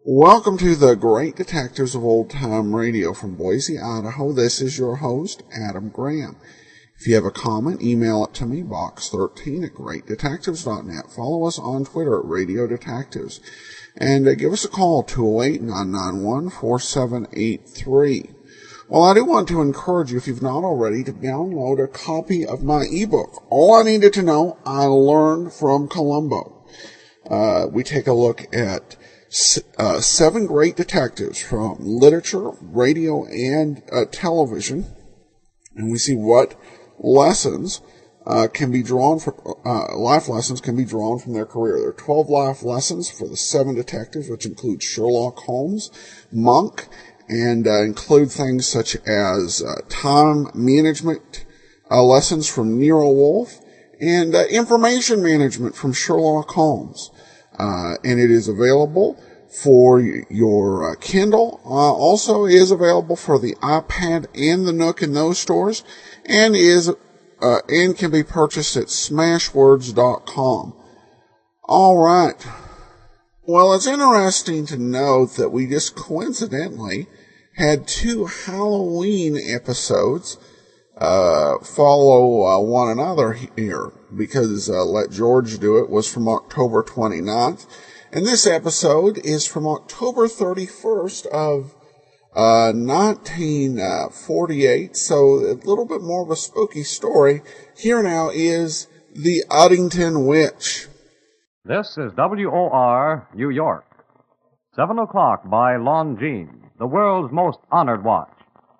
Welcome to the Great Detectives of Old Time Radio from Boise, Idaho. This is your host, Adam Graham. If you have a comment, email it to me, box13@greatdetectives.net. Follow us on Twitter at Radio Detectives. And give us a call, 208-991-4783. Well, I do want to encourage you, if you've not already, to download a copy of my ebook. All I needed to know, I learned from Columbo. We take a look at 7 great detectives from literature, radio, and television, and we see what lessons can be drawn from life lessons can be drawn from their career. There are 12 life lessons for the 7 detectives, which include Sherlock Holmes, Monk, and include things such as time management lessons from Nero Wolfe, and information management from Sherlock Holmes. And it is available for your Kindle. Also is available for the iPad and the Nook in those stores, and can be purchased at smashwords.com. All right. Well, it's interesting to note that we just coincidentally had 2 Halloween episodes follow one another here, because Let George Do It was from October 29th, and this episode is from October 31st of 1948, so a little bit more of a spooky story. Here now is The Uddington Witch. This is WOR, New York. 7 o'clock by Longines, the world's most honored watch.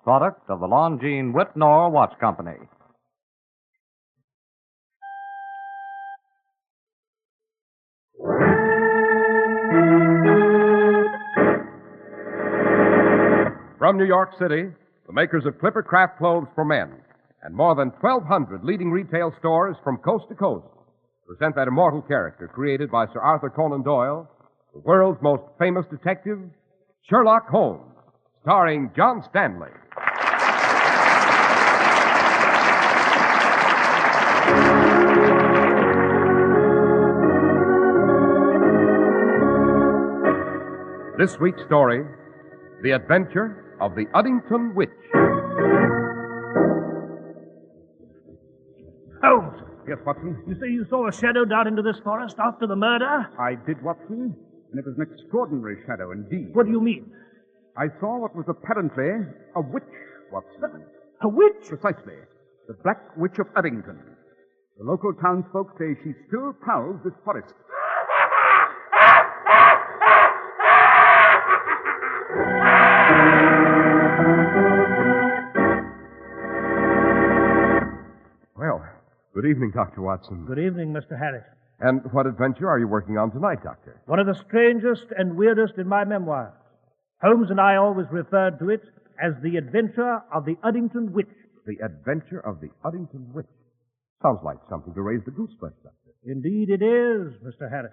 Product of the Longines Whitnor Watch Company. From New York City, the makers of Clipper Craft Clothes for Men and more than 1,200 leading retail stores from coast to coast present that immortal character created by Sir Arthur Conan Doyle, the world's most famous detective, Sherlock Holmes, starring John Stanley. This week's story, The Adventure of the Uddington Witch. Holmes, Yes, Watson? you say you saw a shadow dart into this forest after the murder? I did, Watson, and it was an extraordinary shadow indeed. What do you mean? I saw what was apparently a witch, Watson. A witch? Precisely. The Black Witch of Uddington. The local townsfolk say she still prowls this forest. Well, good evening, Dr. Watson. Good evening, Mr. Harris. And what adventure are you working on tonight, Doctor? One of the strangest and weirdest in my memoirs. Holmes and I always referred to it as The Adventure of the Uddington Witch. The Adventure of the Uddington Witch. Sounds like something to raise the gooseflesh, Doctor. Indeed it is, Mr. Harris.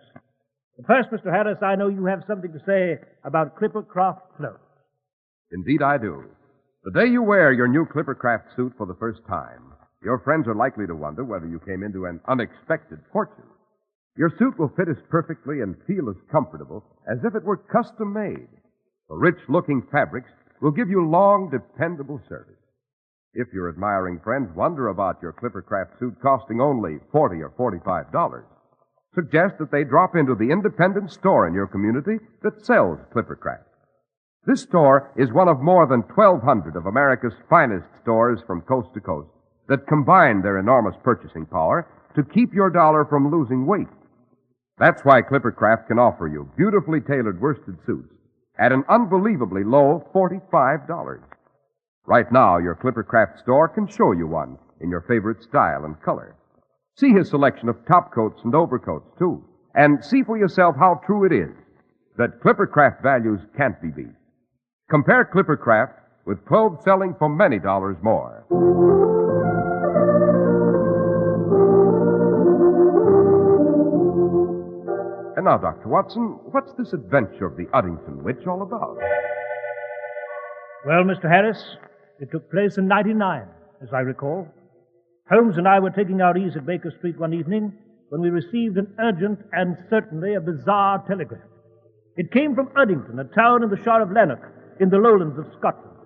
But first, Mr. Harris, I know you have something to say about Clippercraft clothes. Indeed I do. The day you wear your new Clippercraft suit for the first time, your friends are likely to wonder whether you came into an unexpected fortune. Your suit will fit as perfectly and feel as comfortable as if it were custom made. The rich-looking fabrics will give you long, dependable service. If your admiring friends wonder about your Clippercraft suit costing only $40 or $45, suggest that they drop into the independent store in your community that sells Clippercraft. This store is one of more than 1,200 of America's finest stores from coast to coast that combine their enormous purchasing power to keep your dollar from losing weight. That's why Clippercraft can offer you beautifully tailored worsted suits at an unbelievably low $45. Right now, your Clippercraft store can show you one in your favorite style and color. See his selection of topcoats and overcoats, too, and see for yourself how true it is that Clippercraft values can't be beat. Compare Clipper Craft with clothes selling for many dollars more. And now, Dr. Watson, what's this adventure of the Uddington witch all about? Well, Mr. Harris, it took place in '99, as I recall. Holmes and I were taking our ease at Baker Street one evening when we received an urgent and certainly a bizarre telegram. It came from Uddington, a town in the Shire of Lanark, in the lowlands of Scotland.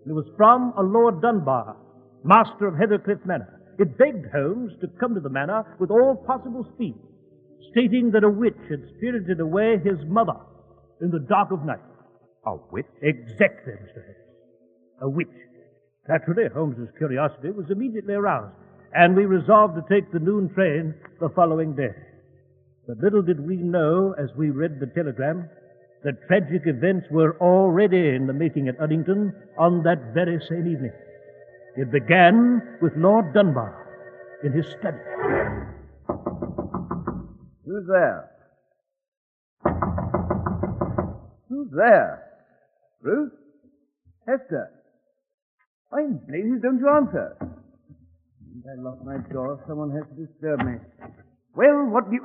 It was from a Lord Dunbar, master of Heathercliff Manor. It begged Holmes to come to the manor with all possible speed, stating that a witch had spirited away his mother in the dark of night. A witch? Exactly, Mr. Harris. A witch. Naturally, Holmes's curiosity was immediately aroused, and we resolved to take the noon train the following day. But little did we know, as we read the telegram, that tragic events were already in the making at Uddington on that very same evening. It began with Lord Dunbar in his study. Who's there? Who's there? Ruth? Hester? Why in blazes don't you answer? I locked my door. Someone has to disturb me. Well, what do you...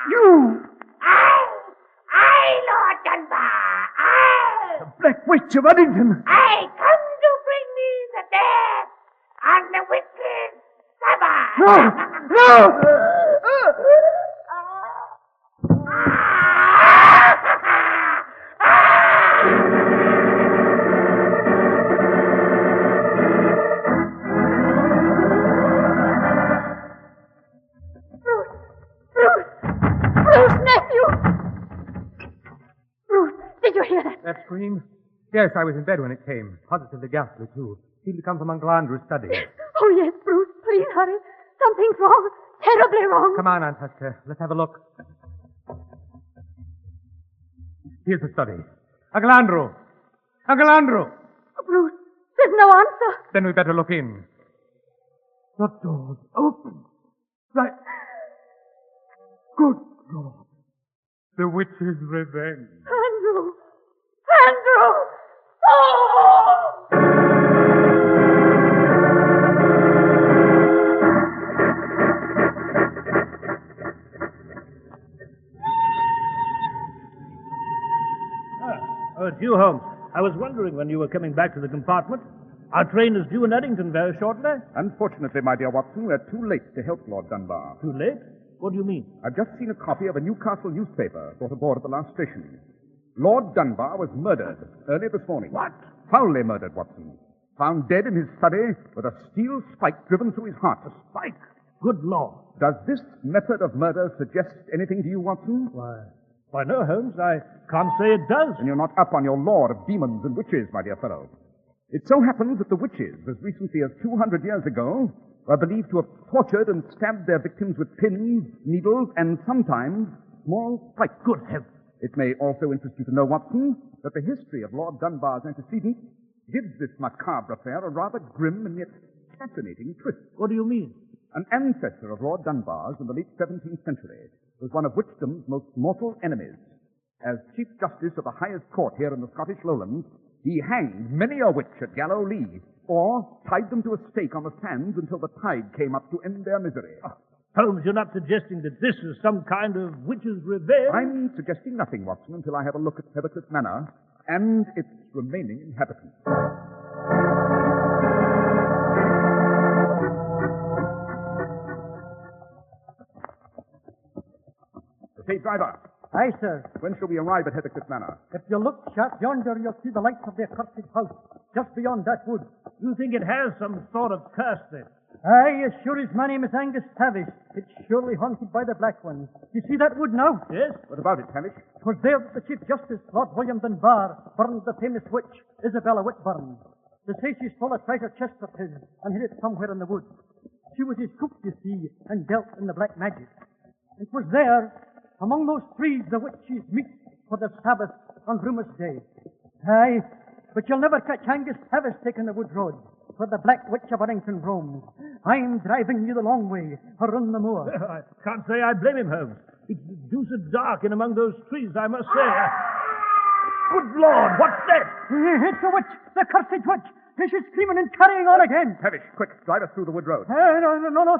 You! I, Lord Dunbar, I! The Black Witch of Uddington! I come to bring me the death on the wicked Sabbath! No! That scream? Yes, I was in bed when it came. Positively ghastly, too. Seemed to come from Uncle Andrew's study. Oh, yes, Bruce. Please hurry. Something's wrong. Terribly wrong. Come on, Aunt Hester. Let's have a look. Here's the study. Uncle Andrew! Uncle Andrew! Oh, Bruce, there's no answer. Then we'd better look in. The door's open. Right. Good Lord. The witch's revenge. Andrew! Andrew! Oh! Oh, it's you, Holmes. I was wondering when you were coming back to the compartment. Our train is due in Uddington very shortly. Unfortunately, my dear Watson, we're too late to help Lord Dunbar. Too late? What do you mean? I've just seen a copy of a Newcastle newspaper brought aboard at the last station. Lord Dunbar was murdered early this morning. What? Foully murdered, Watson. Found dead in his study with a steel spike driven through his heart. A spike? Good Lord. Does this method of murder suggest anything to you, Watson? Why, no, Holmes. I can't say it does. Then you're not up on your lore of demons and witches, my dear fellow. It so happens that the witches, as recently as 200 years ago, were believed to have tortured and stabbed their victims with pins, needles, and sometimes small spikes. Good heavens. It may also interest you to know, Watson, that the history of Lord Dunbar's antecedents gives this macabre affair a rather grim and yet fascinating twist. What do you mean? An ancestor of Lord Dunbar's in the late 17th century was one of witchdom's most mortal enemies. As Chief Justice of the highest court here in the Scottish lowlands, he hanged many a witch at Gallow Lee, or tied them to a stake on the sands until the tide came up to end their misery. Holmes, you're not suggesting that this is some kind of witch's revenge? I'm suggesting nothing, Watson, until I have a look at Heathercliff Manor and its remaining inhabitants. Hey, driver. Aye, sir. When shall we arrive at Heathercliff Manor? If you look sharp yonder, you'll see the lights of the accursed house, just beyond that wood. You think it has some sort of curse then? Aye, as sure as my name is Angus Tavish. It's surely haunted by the Black Ones. You see that wood now? Yes. What about it, Tavish? 'Twas there that the Chief Justice, Lord William Dunbar, burned the famous witch, Isabella Whitburn. They say she stole a treasure chest of his and hid it somewhere in the woods. She was his cook, you see, and dealt in the black magic. It was there, among those trees, the witches meet for the Sabbath on Rumour's Day. Aye, but you'll never catch Angus Tavish taking the wood road, where the Black Witch of Uddington roams. I'm driving you the long way, around the moor. I can't say I blame him, Holmes. It's deuced dark in among those trees, I must say. Good Lord, what's that? It's a witch, the cursed witch. She's screaming and carrying on again. Tavish, quick, drive us through the wood road. No,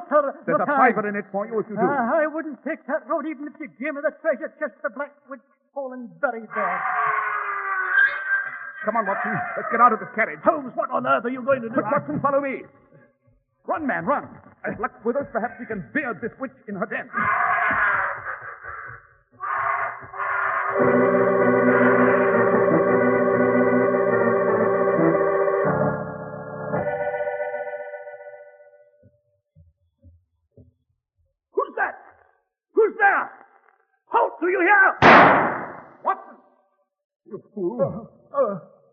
sir. There's no a time. $5 in it for you if you do. I wouldn't take that road even if you gave me the treasure chest, the black witch fallen buried there. Come on, Watson. Let's get out of this carriage. Holmes, what on earth are you going to do? Quick, Watson, follow me. Run, man, run. As luck's with us, perhaps we can beard this witch in her den. Who's that? Who's there? Halt, do you hear? Watson! You fool.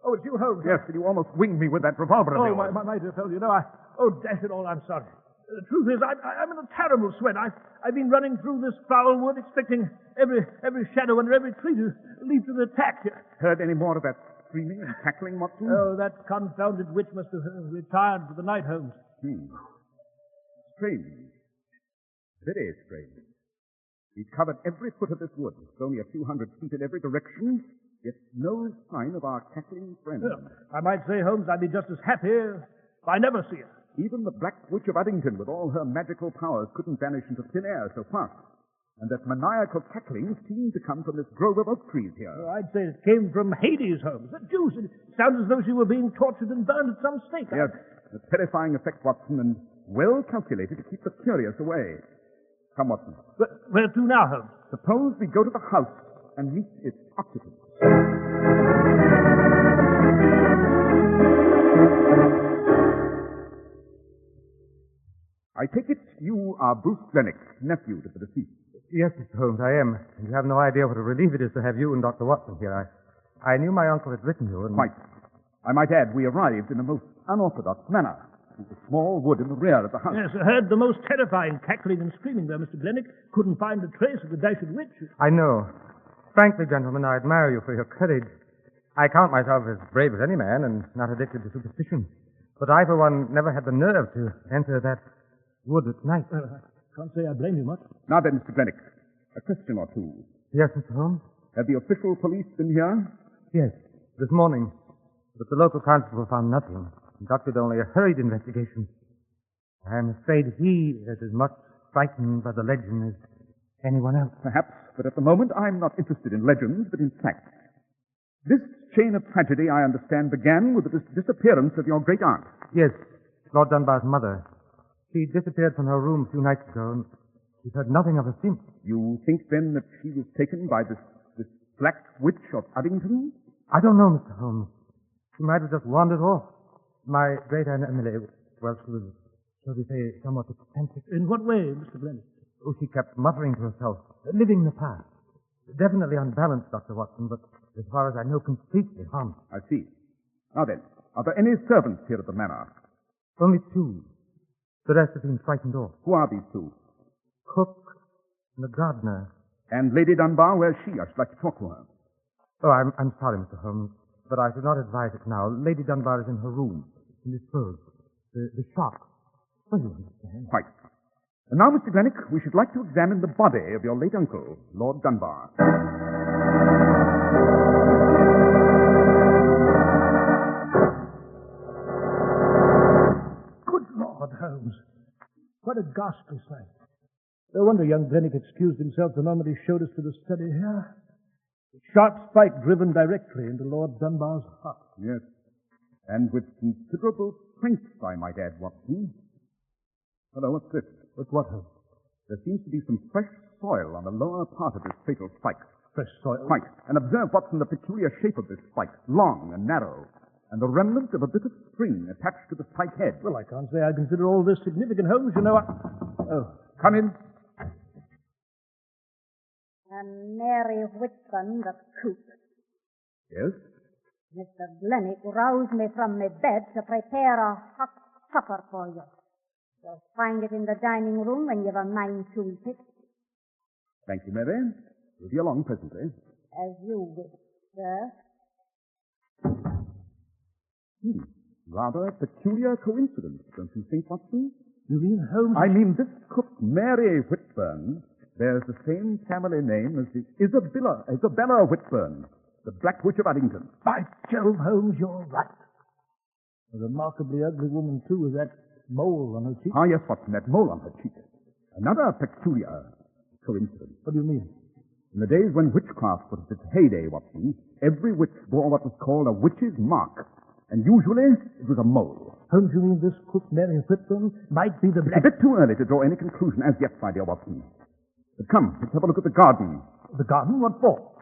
Oh, it's you, Holmes. Yes, and you almost winged me with that revolver of Oh, yours. my dear fellow, you know, dash it all, I'm sorry. The truth is, I'm in a terrible sweat. I've been running through this foul wood, expecting every shadow under every tree to leap to the attack. Heard any more of that screaming and cackling, Watson? Oh, that confounded witch must have retired for the night, Holmes. Strange. Very strange. We've covered every foot of this wood. It's only a few hundred feet in every direction, yet no sign of our cackling friend. I might say, Holmes, I'd be just as happy if I never see her. Even the Black Witch of Uddington, with all her magical powers, couldn't vanish into thin air so fast. And that maniacal cackling seemed to come from this grove of oak trees here. Oh, I'd say it came from Hades, Holmes. The deuce, it sounds as though she were being tortured and burned at some stake. Yes, a terrifying effect, Watson, and well calculated to keep the curious away. Come, Watson. Where to now, Holmes? Suppose we go to the house and meet its occupants. I take it you are Bruce Lennox, nephew to the deceased. Yes, Mr. Holmes, I am. And you have no idea what a relief it is to have you and Dr. Watson here. I knew my uncle had written you, and... Quite. I might add, we arrived in a most unorthodox manner. There's a small wood in the rear of the house. Yes, I heard the most terrifying cackling and screaming there, Mr. Glennick. Couldn't find a trace of the dashed witch. I know. Frankly, gentlemen, I admire you for your courage. I count myself as brave as any man and not addicted to superstition. But I, for one, never had the nerve to enter that wood at night. I can't say I blame you much. Now then, Mr. Glennick, a question or two. Yes, Mr. Holmes? Have the official police been here? Yes, this morning. But the local constable found nothing. Conducted only a hurried investigation. I am afraid he is as much frightened by the legend as anyone else. Perhaps, but at the moment I'm not interested in legends, but in facts. This chain of tragedy, I understand, began with the disappearance of your great aunt. Yes, Lord Dunbar's mother. She disappeared from her room a few nights ago, and we've heard nothing of her since. You think, then, that she was taken by this Black Witch of Uddington? I don't know, Mr. Holmes. She might have just wandered off. My great aunt Emily, well, she was, shall we say, somewhat eccentric. In what way, Mr. Glennick? Oh, she kept muttering to herself, living the past. Definitely unbalanced, Dr. Watson, but as far as I know, completely harmless. I see. Now then, are there any servants here at the manor? Only two. The rest have been frightened off. Who are these two? Cook and the gardener. And Lady Dunbar, where's she? I should like to talk to her. Oh, I'm sorry, Mr. Holmes, but I should not advise it now. Lady Dunbar is in her room, indisposed. The shop. Well, you understand. Quite. And now, Mr. Glennick, we should like to examine the body of your late uncle, Lord Dunbar. Good Lord, Holmes. What a ghastly sight. No wonder young Glennick excused himself the moment he showed us to the study here. A sharp spike driven directly into Lord Dunbar's heart. Yes. And with considerable strength, I might add, Watson. Hello, what's this? But what, Holmes? There seems to be some fresh soil on the lower part of this fatal spike. Fresh soil? Quite. And observe, Watson, the peculiar shape of this spike. Long and narrow. And the remnant of a bit of string attached to the spike head. Well, I can't say I consider all this significant, Holmes. You know, Oh. Come in. And Mary Whitburn, the cook. Yes? Mr. Glennick roused me from my bed to prepare a hot supper for you. You'll find it in the dining room when you've a mind to eat it. Thank you, Mary. We'll be along presently. As you wish, sir. Rather a peculiar coincidence, don't you think, Watson? You mean Holmes? I mean, this cook, Mary Whitburn, bears the same family name as the Isabella Whitburn, The Black Witch of Uddington. By Jove, Holmes, you're right. A remarkably ugly woman, too, with that mole on her cheek. Ah, yes, Watson, that mole on her cheek. Another peculiar coincidence. What do you mean? In the days when witchcraft was at its heyday, Watson, every witch bore what was called a witch's mark. And usually, it was a mole. Holmes, you mean this cook Mary Whitburn might be the It's Black... a bit too early to draw any conclusion as yet, my dear Watson. But come, let's have a look at the garden. The garden? What for?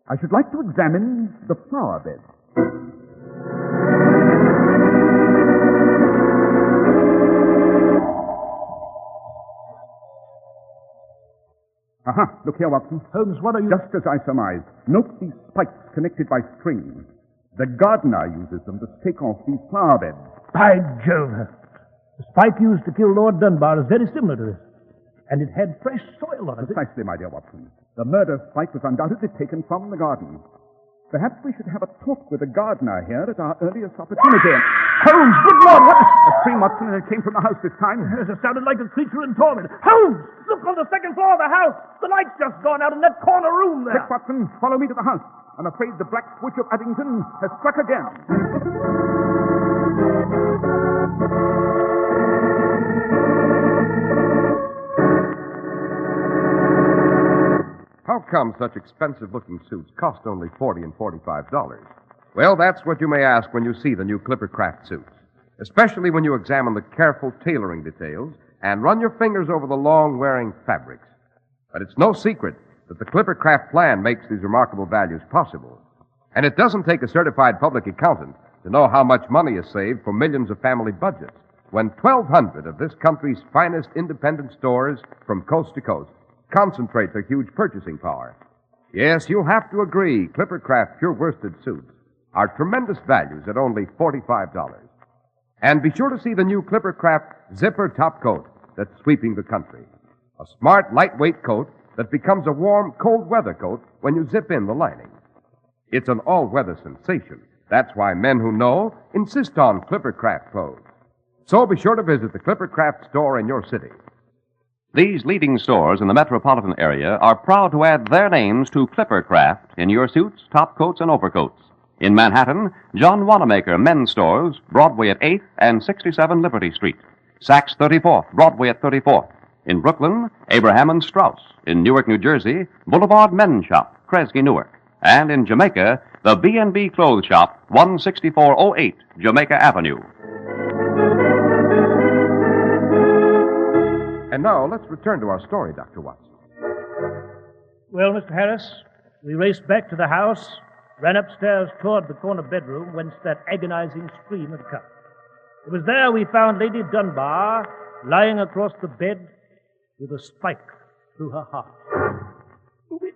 I should like to examine the flower bed. Aha, look here, Watson. Holmes, what are you... Just as I surmised. Note these spikes connected by string. The gardener uses them to stake off these flower beds. By Jove, the spike used to kill Lord Dunbar is very similar to this. And it had fresh soil on it. Precisely, my dear Watson. The murder spike was undoubtedly taken from the garden. Perhaps we should have a talk with the gardener here at our earliest opportunity. Holmes, good Lord, what... A scream, Watson, and it came from the house this time. It sounded like a creature in torment. Holmes, look on the second floor of the house. The light's just gone out in that corner room there. Quick, Watson, follow me to the house. I'm afraid the Black Witch of Uddington has struck again. How come such expensive-looking suits cost only $40 and $45? Well, that's what you may ask when you see the new Clipper Craft suits, especially when you examine the careful tailoring details and run your fingers over the long-wearing fabrics. But it's no secret that the Clipper Craft plan makes these remarkable values possible. And it doesn't take a certified public accountant to know how much money is saved for millions of family budgets when 1,200 of this country's finest independent stores from coast to coast concentrate their huge purchasing power. Yes, you'll have to agree, Clipper Craft pure worsted suits are tremendous values at only $45. And be sure to see the new Clipper Craft zipper top coat that's sweeping the country. A smart, lightweight coat that becomes a warm, cold weather coat when you zip in the lining. It's an all-weather sensation. That's why men who know insist on Clipper Craft clothes. So be sure to visit the Clipper Craft store in your city. These leading stores in the metropolitan area are proud to add their names to Clipper Craft in your suits, top coats, and overcoats. In Manhattan, John Wanamaker Men's Stores, Broadway at 8th and 67 Liberty Street. Saks 34th, Broadway at 34th. In Brooklyn, Abraham and Strauss. In Newark, New Jersey, Boulevard Men's Shop, Kresge, Newark. And in Jamaica, the B&B Clothes Shop, 16408 Jamaica Avenue. And now, let's return to our story, Dr. Watson. Well, Mr. Harris, we raced back to the house, ran upstairs toward the corner bedroom whence that agonizing scream had come. It was there we found Lady Dunbar lying across the bed with a spike through her heart. The witch!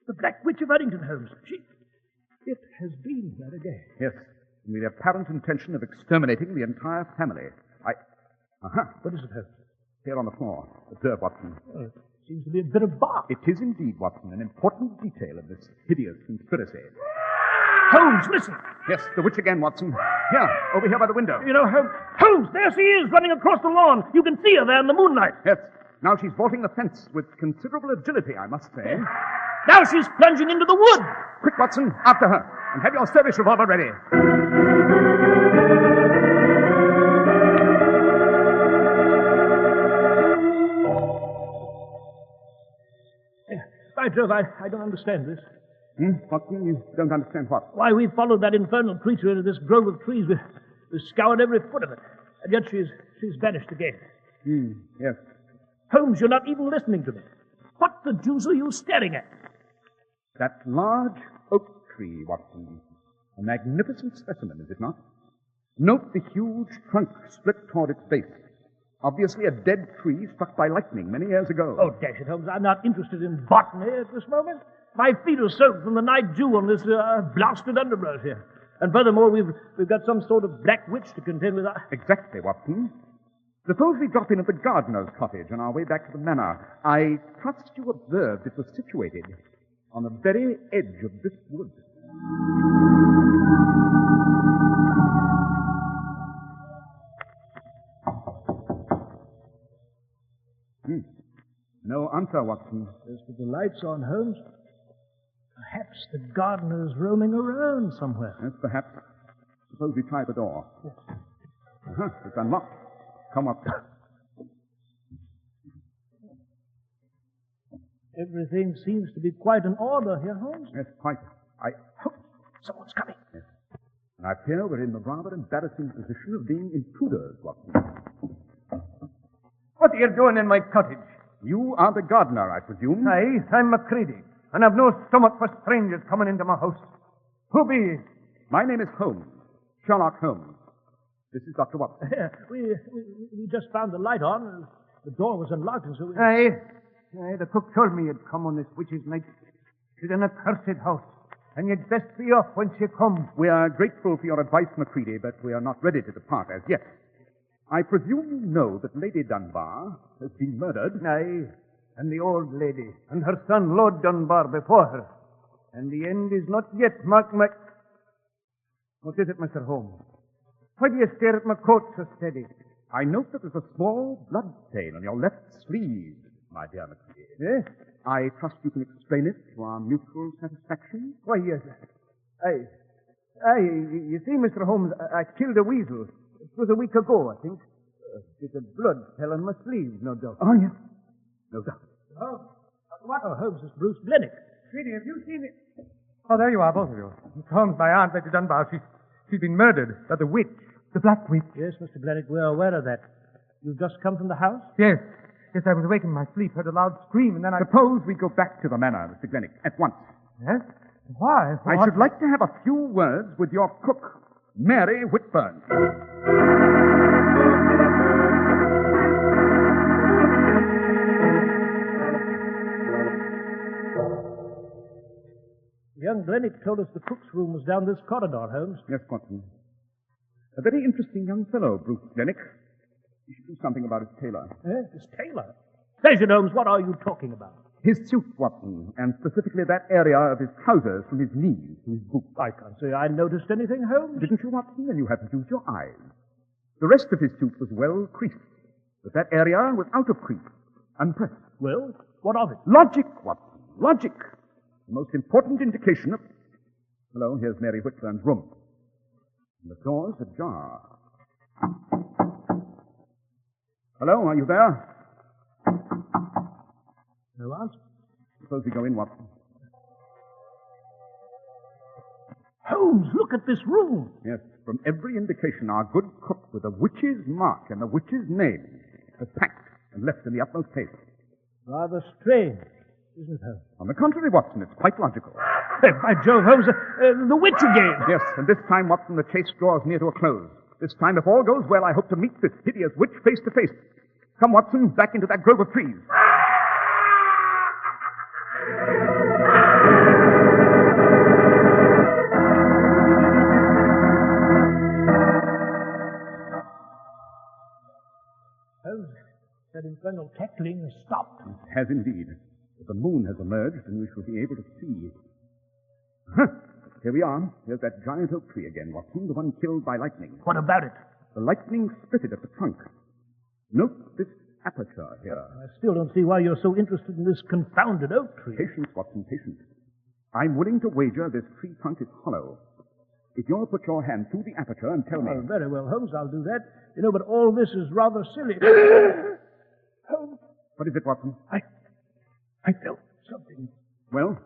The Black Witch of Uddington, Holmes. It has been here again. Yes, with the apparent intention of exterminating the entire family. What is it, Holmes? Here on the floor. Observe, Watson. Oh, it seems to be a bit of bark. It is indeed, Watson, an important detail of this hideous conspiracy. Holmes, listen! Yes, the witch again, Watson. Here, over here by the window. You know, Holmes, there she is, running across the lawn. You can see her there in the moonlight. Yes, now she's vaulting the fence with considerable agility, I must say. Now she's plunging into the wood. Quick, Watson, after her. And have your service revolver ready. By Jove, I don't understand this. Watson, you don't understand what? Why, we followed that infernal creature into this grove of trees. We scoured every foot of it. And yet she's vanished again. Yes. Holmes, you're not even listening to me. What the deuce are you staring at? That large oak tree, Watson. A magnificent specimen, is it not? Note the huge trunk split toward its base. Obviously a dead tree struck by lightning many years ago. Oh, dash it, Holmes. I'm not interested in botany at this moment. My feet are soaked from the night dew on this blasted underbrush here. And furthermore, we've got some sort of black witch to contend with. Exactly, Watson. Suppose we drop in at the gardener's cottage on our way back to the manor. I trust you observed it was situated on the very edge of this wood. No answer, Watson. As for the lights on, Holmes, Perhaps the gardener's roaming around somewhere. Yes, perhaps. Suppose we try the door. Yes. It's unlocked. Come up. Everything seems to be quite in order here, Holmes. Yes, quite. Someone's coming. Yes. And I fear we're in the rather embarrassing position of being intruders, Watson. What are you doing in my cottage? You are the gardener, I presume? Aye, I'm Macready, and I've no stomach for strangers coming into my house. Who be ye? My name is Holmes. Sherlock Holmes. This is Dr. Watson. We just found the light on. The door was unlocked, and so we... Aye, the cook told me you'd come on this witch's night. She's an accursed house, and you'd best be off when she come. We are grateful for your advice, Macready, but we are not ready to depart as yet. I presume you know that Lady Dunbar has been murdered. Aye, and the old lady, and her son, Lord Dunbar, before her. And the end is not yet, mark my... What is it, Mr. Holmes? Why do you stare at my coat so steady? I note that there's a small blood stain on your left sleeve, my dear Macready. Yes? I trust you can explain it to our mutual satisfaction? Why, yes. You see, Mr. Holmes, I killed a weasel. It was a week ago, I think. A bit of blood fell on my sleeve, no doubt. Oh, yes. No doubt. What? Oh, Holmes, it's Bruce Blennick. Sweetie, have you seen it? Oh, there you are, both of you. Mr. Holmes, my aunt, Lady Dunbar, she's been murdered by the witch, the Black Witch. Yes, Mr. Blennick, we're aware of that. You've just come from the house? Yes, I was awake in my sleep, heard a loud scream, and then Suppose we go back to the manor, Mr. Blennick, at once. Yes? Why? I should like to have a few words with your cook, Mary Whitburn. Young Blennick told us the cook's room was down this corridor, Holmes. Yes, Watson. A very interesting young fellow, Bruce Blennick. You should do something about his tailor. His tailor? Sergeant Holmes, what are you talking about? His suit, Watson, and specifically that area of his trousers from his knees to his boots. I can't say I noticed anything, Holmes. Didn't you, Watson? Then you haven't used your eyes. The rest of his suit was well creased, but that area was out of crease, unpressed. Well, what of it? Logic, Watson, logic. The most important indication of... Hello, here's Mary Whitburn's room. And the door's ajar. Hello, are you there? No answer. Suppose we go in, Watson. Holmes, look at this room. Yes, from every indication, our good cook with the witch's mark and the witch's name has packed and left in the utmost haste. Rather strange, isn't it, Holmes? On the contrary, Watson, it's quite logical. By Jove, Holmes, the witch again. Yes, and this time, Watson, the chase draws near to a close. This time, if all goes well, I hope to meet this hideous witch face to face. Come, Watson, back into that grove of trees. Holmes, that infernal cackling has stopped. It has indeed. But the moon has emerged, and we shall be able to see. Huh. Here we are. Here's that giant oak tree again, Watson, the one killed by lightning. What about it? The lightning split it at the trunk. Note this aperture here. I still don't see why you're so interested in this confounded oak tree. Patience, Watson, patience. I'm willing to wager this tree trunk is hollow. If you'll put your hand through the aperture and tell me... Oh, very well, Holmes, I'll do that. You know, but all this is rather silly. Holmes. What is it, Watson? I felt something. Well?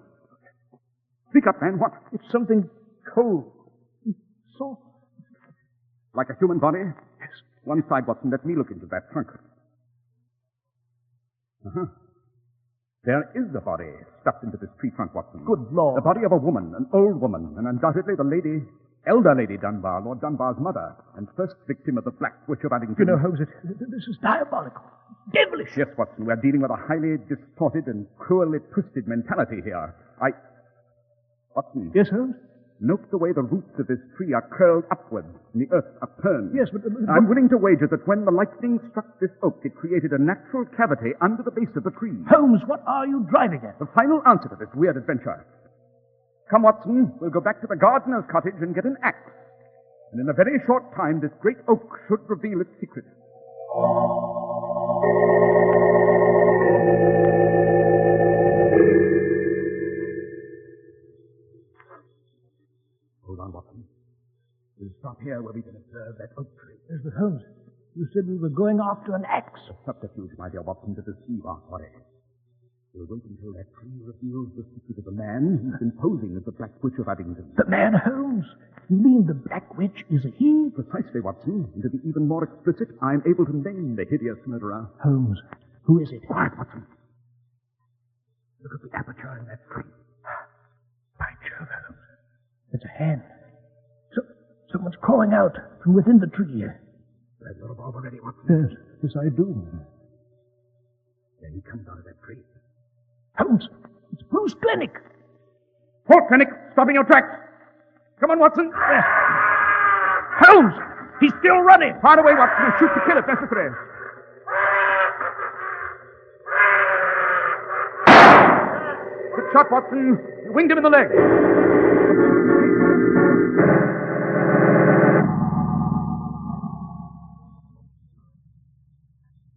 Speak up, man. What? It's something cold. Soft. Like a human body? Yes. One side, Watson. Let me look into that trunk. There is a body stuffed into this tree trunk, Watson. Good Lord. The body of a woman, an old woman, and undoubtedly the lady, elder Lady Dunbar, Lord Dunbar's mother, and first victim of the Black Witch of Uddington. You know, Holmes, this is diabolical. Devilish. Yes, Watson, we're dealing with a highly distorted and cruelly twisted mentality here. Watson. Yes, Holmes? Note the way the roots of this tree are curled upwards and the earth upturned. Yes, but... I'm willing to wager that when the lightning struck this oak, it created a natural cavity under the base of the tree. Holmes, what are you driving at? The final answer to this weird adventure. Come, Watson, we'll go back to the gardener's cottage and get an axe. And in a very short time, this great oak should reveal its secret. We'll stop here where we can observe that oak tree. Mr. Holmes, you said we were going after an axe. A subterfuge, my dear Watson, to deceive our quarry. We'll wait until that tree reveals the secret of the man who's been posing as the Black Witch of Uddington. The man, Holmes? You mean the Black Witch is a he? Precisely, Watson. And to be even more explicit, I'm able to name the hideous murderer. Holmes, who is it? Quiet, Watson. Look at the aperture in that tree. By Jove, Holmes. It's a hand. Someone's crawling out from within the tree. Grab your revolver ready, Watson. Yes, I do. There he comes out of that tree. Holmes, it's Bruce Glennick. Halt, Glennick! Stop in your tracks! Come on, Watson! Holmes! He's still running! Fire away, Watson, and shoot to kill if necessary. Good shot, Watson. You winged him in the leg.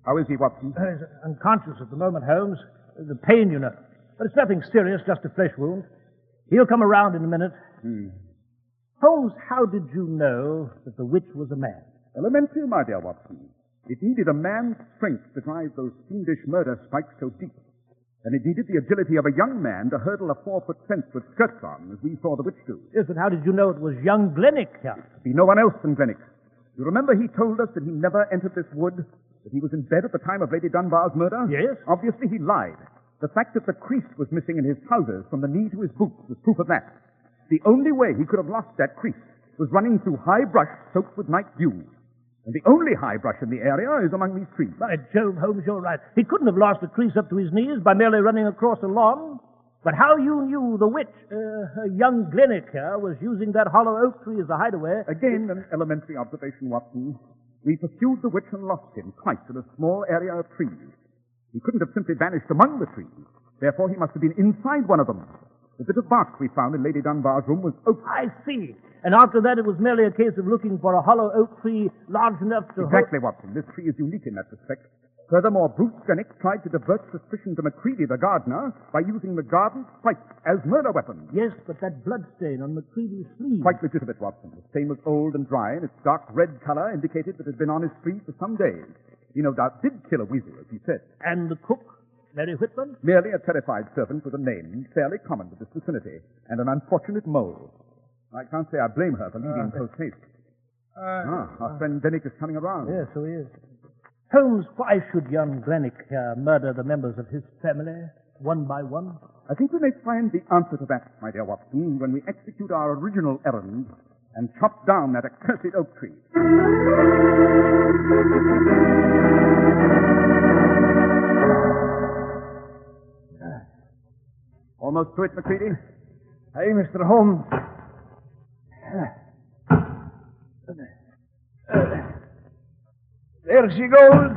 How is he, Watson? He's unconscious at the moment, Holmes. The pain, you know. But it's nothing serious, just a flesh wound. He'll come around in a minute. Holmes, how did you know that the witch was a man? Elementary, my dear Watson. It needed a man's strength to drive those fiendish murder spikes so deep. And it needed the agility of a young man to hurdle a 4-foot fence with skirts on, as we saw the witch do. Yes, but how did you know it was young Glennick here? Be no one else than Glennick. You remember he told us that he never entered this wood? That he was in bed at the time of Lady Dunbar's murder? Yes. Obviously he lied. The fact that the crease was missing in his trousers from the knee to his boots was proof of that. The only way he could have lost that crease was running through high brush soaked with night dew. And the only high brush in the area is among these trees. By Jove, Holmes, you're right. He couldn't have lost the crease up to his knees by merely running across a lawn. But how you knew the witch, young Glennick here, was using that hollow oak tree as a hideaway... Again, an elementary observation, Watson. We pursued the witch and lost him twice in a small area of trees. He couldn't have simply vanished among the trees. Therefore, he must have been inside one of them. The bit of bark we found in Lady Dunbar's room was oak. I see. And after that, it was merely a case of looking for a hollow oak tree large enough to... Exactly, Watson. This tree is unique in that respect. Furthermore, Bruce Glennick tried to divert suspicion to Macready, the gardener, by using the garden spikes as murder weapons. Yes, but that blood stain on Macready's sleeve... Quite legitimate, Watson. The stain was old and dry, and its dark red color indicated that it had been on his sleeve for some days. He no doubt did kill a weasel, as he said. And the cook, Mary Whitman? Merely a terrified servant with a name fairly common to this vicinity, and an unfortunate mole. I can't say I blame her for leaving post haste. Our friend Glennick is coming around. Yes, so he is. Holmes, why should young Glennick murder the members of his family, one by one? I think we may find the answer to that, my dear Watson, when we execute our original errand and chop down that accursed oak tree. Almost to it, Macready. Hey, Mr. Holmes. There she goes.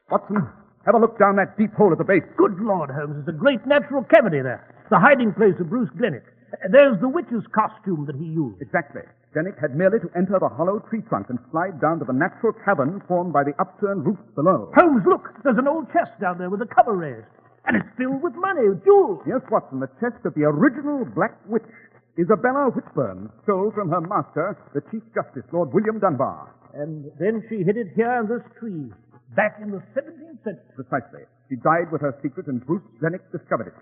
Watson, have a look down that deep hole at the base. Good Lord, Holmes, there's a great natural cavity there. The hiding place of Bruce Glennick. There's the witch's costume that he used. Exactly. Glennick had merely to enter the hollow tree trunk and slide down to the natural cavern formed by the upturned roof below. Holmes, look! There's an old chest down there with a cover raised. And it's filled with money, jewels. Yes, Watson, the chest of the original Black Witch, Isabella Whitburn, stole from her master, the Chief Justice, Lord William Dunbar. And then she hid it here in this tree, back in the 17th century. Precisely. She died with her secret, and Bruce Glennick discovered it.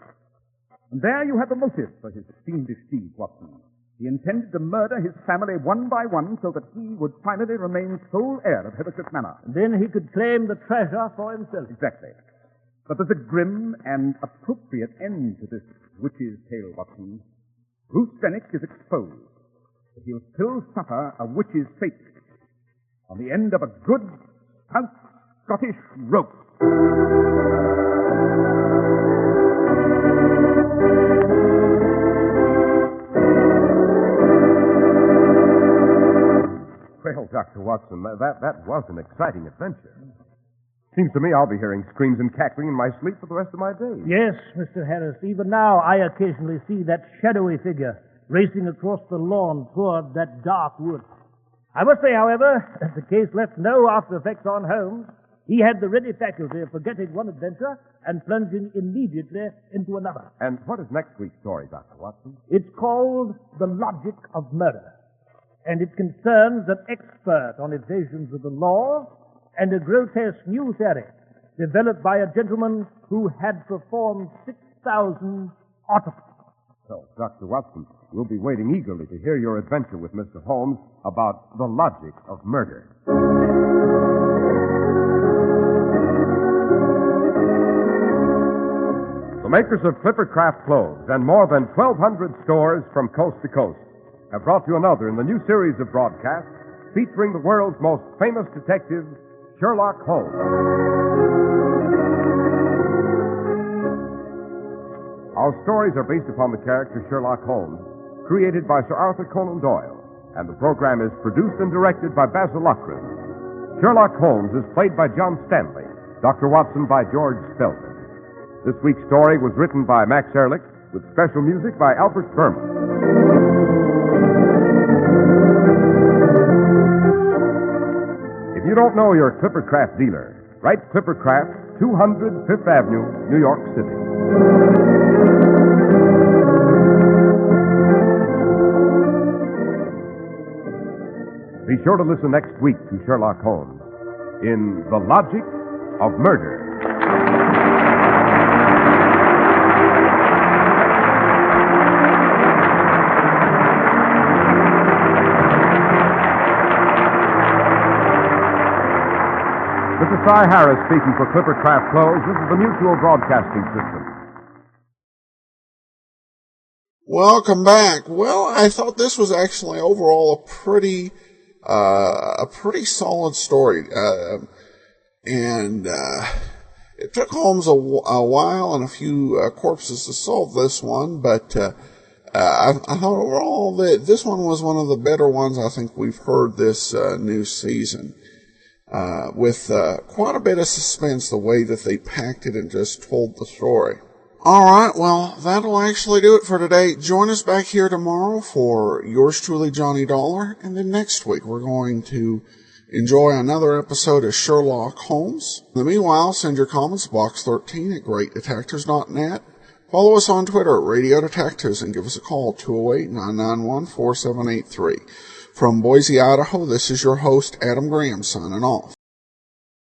And there you have the motive for his fiendish deed, Watson. He intended to murder his family one by one so that he would finally remain sole heir of Heathercliff Manor. And then he could claim the treasure for himself. Exactly. But there's a grim and appropriate end to this witch's tale, Watson. Bruce Glennick is exposed, but he'll still suffer a witch's fate on the end of a good, stout Scottish rope. Well, Dr. Watson, that was an exciting adventure. Seems to me I'll be hearing screams and cackling in my sleep for the rest of my days. Yes, Mr. Harris. Even now, I occasionally see that shadowy figure racing across the lawn toward that dark wood. I must say, however, that the case left no after effects on Holmes. He had the ready faculty of forgetting one adventure and plunging immediately into another. And what is next week's story, Dr. Watson? It's called The Logic of Murder, and it concerns an expert on evasions of the law and a grotesque new theory developed by a gentleman who had performed 6,000 autopsies. So, Dr. Watson, we'll be waiting eagerly to hear your adventure with Mr. Holmes about the logic of murder. The makers of Clipper Craft clothes and more than 1,200 stores from coast to coast have brought you another in the new series of broadcasts featuring the world's most famous detective, Sherlock Holmes. Our stories are based upon the character Sherlock Holmes, created by Sir Arthur Conan Doyle, and the program is produced and directed by Basil Lockridge. Sherlock Holmes is played by John Stanley, Dr. Watson by George Spelman. This week's story was written by Max Ehrlich, with special music by Albert Berman. If you don't know your Clipper Craft dealer, write Clipper Craft, 200 Fifth Avenue, New York City. Be sure to listen next week to Sherlock Holmes in The Logic of Murder. This is Cy Harris speaking for Clipper Craft Clothes. This is the Mutual Broadcasting System. Welcome back. Well, I thought this was actually overall a pretty solid story. It took Holmes a while and a few corpses to solve this one, but I thought overall that this one was one of the better ones I think we've heard this new season. With quite a bit of suspense, the way that they packed it and just told the story. All right, well, that'll actually do it for today. Join us back here tomorrow for yours truly, Johnny Dollar, and then next week we're going to enjoy another episode of Sherlock Holmes. In the meanwhile, send your comments to box13 at greatdetectives.net. Follow us on Twitter at Radio Detectives and give us a call, 208-991-4783. From Boise, Idaho, this is your host, Adam Graham, signing off.